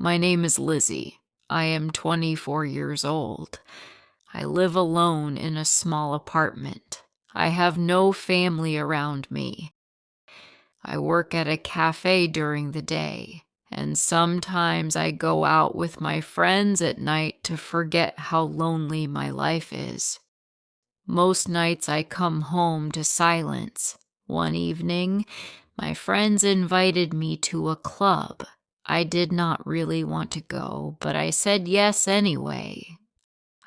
My name is Lizzie. I am 24 years old. I live alone in a small apartment. I have no family around me. I work at a cafe during the day, and sometimes I go out with my friends at night to forget how lonely my life is. Most nights I come home to silence. One evening, my friends invited me to a club. I did not really want to go, but I said yes anyway.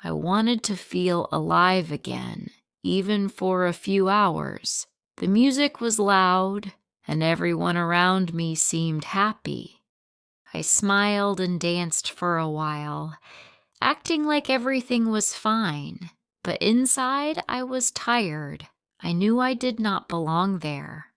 I wanted to feel alive again, even for a few hours. The music was loud, and everyone around me seemed happy. I smiled and danced for a while, acting like everything was fine, but inside I was tired. I knew I did not belong there.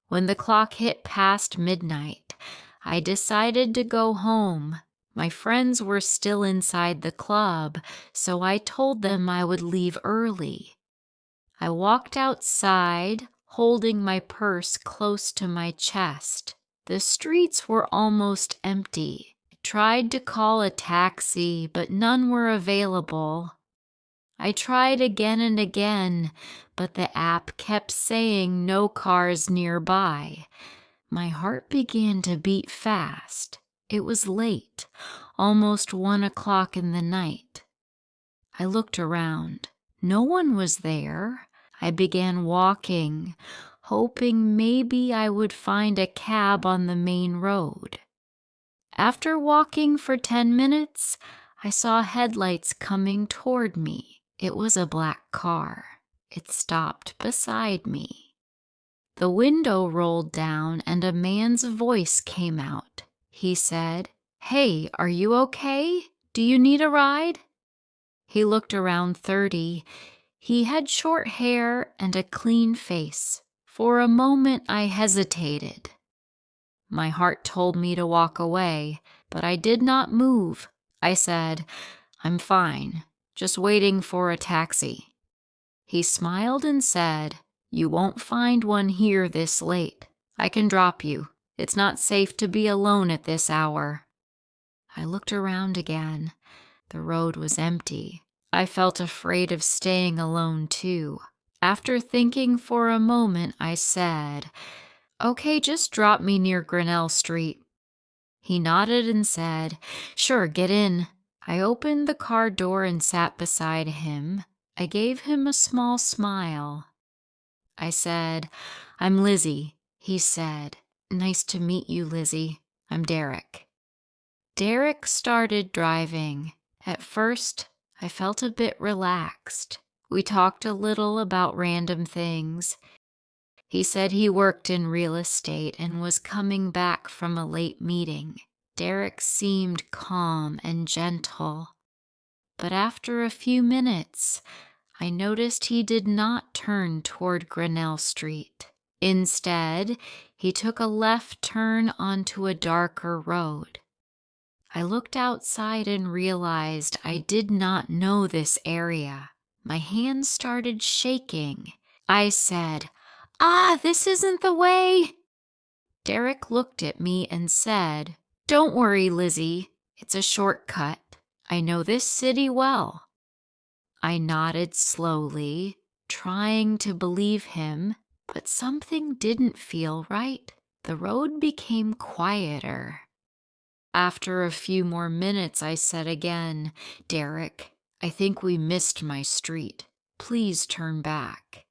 When the clock hit past midnight, I decided to go home. My friends were still inside the club, so I told them I would leave early. I walked outside, holding my purse close to my chest. The streets were almost empty. I tried to call a taxi, but none were available. I tried again and again, but the app kept saying no cars nearby. My heart began to beat fast. It was late, almost 1 o'clock in the night. I looked around. No one was there. I began walking, hoping maybe I would find a cab on the main road. After walking for 10 minutes, I saw headlights coming toward me. It was a black car. It stopped beside me. The window rolled down and a man's voice came out. He said, "Hey, are you okay? Do you need a ride?" He looked around 30. He had short hair and a clean face. For a moment I hesitated. My heart told me to walk away, but I did not move. I said, "I'm fine, just waiting for a taxi." He smiled and said, "You won't find one here this late. I can drop you. It's not safe to be alone at this hour." I looked around again. The road was empty. I felt afraid of staying alone too. After thinking for a moment, I said, "Okay, just drop me near Grinnell Street." He nodded and said, "Sure, get in." I opened the car door and sat beside him. I gave him a small smile. I said, "I'm Lizzie." He said, "Nice to meet you, Lizzie. I'm Derek." Derek started driving. At first, I felt a bit relaxed. We talked a little about random things. He said he worked in real estate and was coming back from a late meeting. Derek seemed calm and gentle. But after a few minutes, I noticed he did not turn toward Grinnell Street. Instead, he took a left turn onto a darker road. I looked outside and realized I did not know this area. My hands started shaking. I said, "This isn't the way." Derek looked at me and said, "Don't worry, Lizzie. It's a shortcut. I know this city well." I nodded slowly, trying to believe him, but something didn't feel right. The road became quieter. After a few more minutes, I said again, "Derek, I think we missed my street. Please turn back."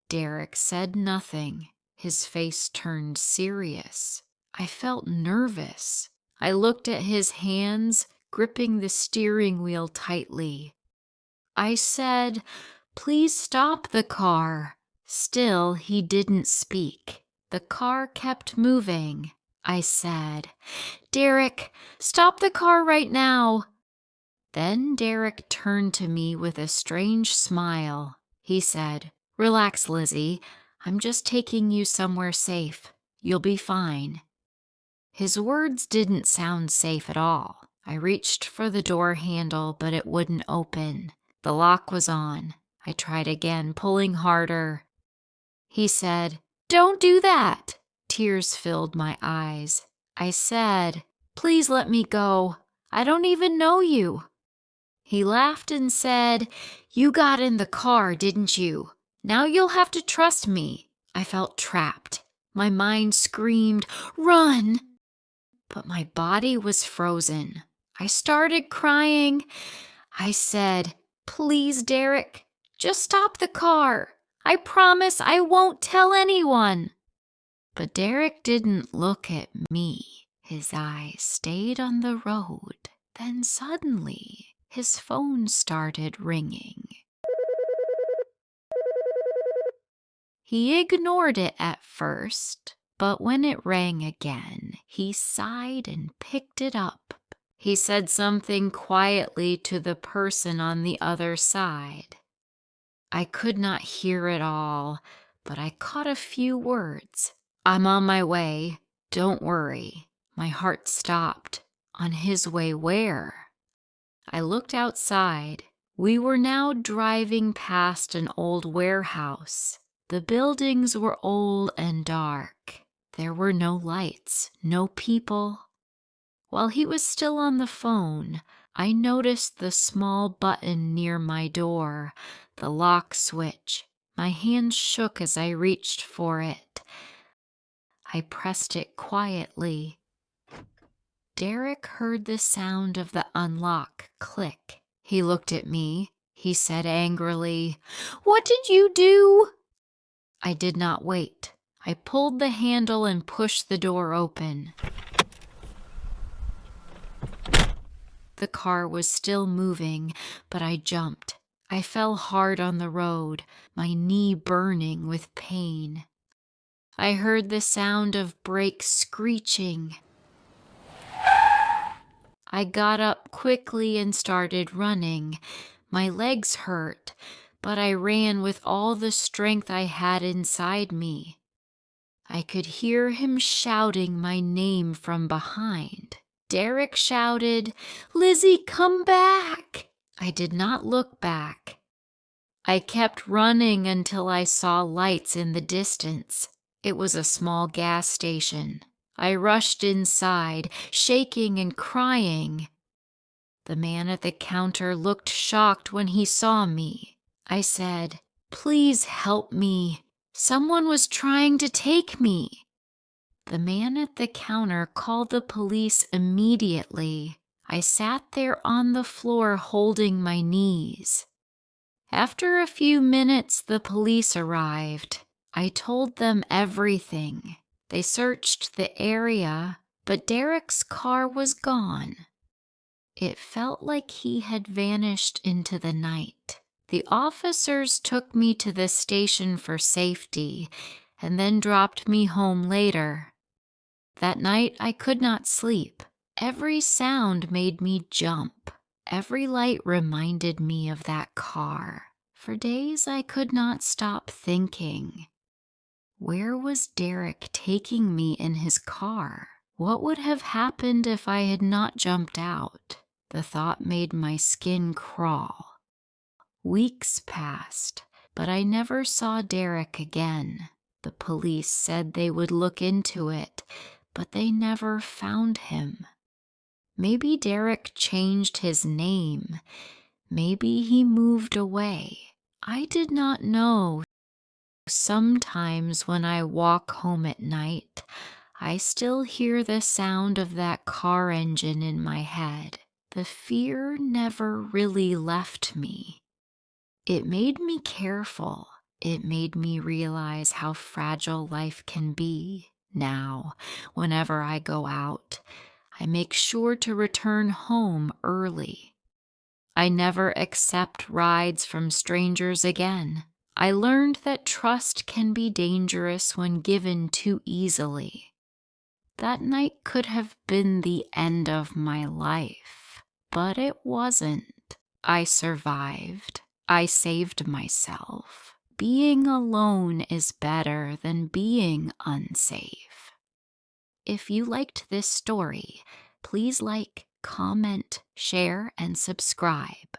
Derek said nothing. His face turned serious. I felt nervous. I looked at his hands, gripping the steering wheel tightly. I said, "Please stop the car." Still, he didn't speak. The car kept moving. I said, "Derek, stop the car right now." Then Derek turned to me with a strange smile. He said, "Relax, Lizzie. I'm just taking you somewhere safe. You'll be fine." His words didn't sound safe at all. I reached for the door handle, but it wouldn't open. The lock was on. I tried again, pulling harder. He said, "Don't do that." Tears filled my eyes. I said, Please let me go. I don't even know you." He laughed and said, "You got in the car, didn't you? Now you'll have to trust me." I felt trapped. My mind screamed, "Run!" But my body was frozen. I started crying. I said, "Please, Derek, just stop the car. I promise I won't tell anyone." But Derek didn't look at me. His eyes stayed on the road. Then suddenly, his phone started ringing. He ignored it at first, but when it rang again, he sighed and picked it up. He said something quietly to the person on the other side. I could not hear it all, but I caught a few words. "I'm on my way. Don't worry." My heart stopped. On his way where? I looked outside. We were now driving past an old warehouse. The buildings were old and dark. There were no lights, no people. While he was still on the phone, I noticed the small button near my door, the lock switch. My hand shook as I reached for it. I pressed it quietly. Derek heard the sound of the unlock click. He looked at me. He said angrily, "What did you do?" I did not wait. I pulled the handle and pushed the door open. The car was still moving, but I jumped. I fell hard on the road, my knee burning with pain. I heard the sound of brakes screeching. I got up quickly and started running. My legs hurt, but I ran with all the strength I had inside me. I could hear him shouting my name from behind. Derek shouted, "Lizzie, come back!" I did not look back. I kept running until I saw lights in the distance. It was a small gas station. I rushed inside, shaking and crying. The man at the counter looked shocked when he saw me. I said, "Please help me. Someone was trying to take me." The man at the counter called the police immediately. I sat there on the floor holding my knees. After a few minutes, the police arrived. I told them everything. They searched the area, but Derek's car was gone. It felt like he had vanished into the night. The officers took me to the station for safety and then dropped me home later. That night I could not sleep. Every sound made me jump. Every light reminded me of that car. For days I could not stop thinking. Where was Derek taking me in his car? What would have happened if I had not jumped out? The thought made my skin crawl. Weeks passed, but I never saw Derek again. The police said they would look into it, but they never found him. Maybe Derek changed his name. Maybe he moved away. I did not know. Sometimes when I walk home at night, I still hear the sound of that car engine in my head. The fear never really left me. It made me careful. It made me realize how fragile life can be. Now, whenever I go out, I make sure to return home early. I never accept rides from strangers again. I learned that trust can be dangerous when given too easily. That night could have been the end of my life, but it wasn't. I survived. I saved myself. Being alone is better than being unsafe. If you liked this story, please like, comment, share, and subscribe.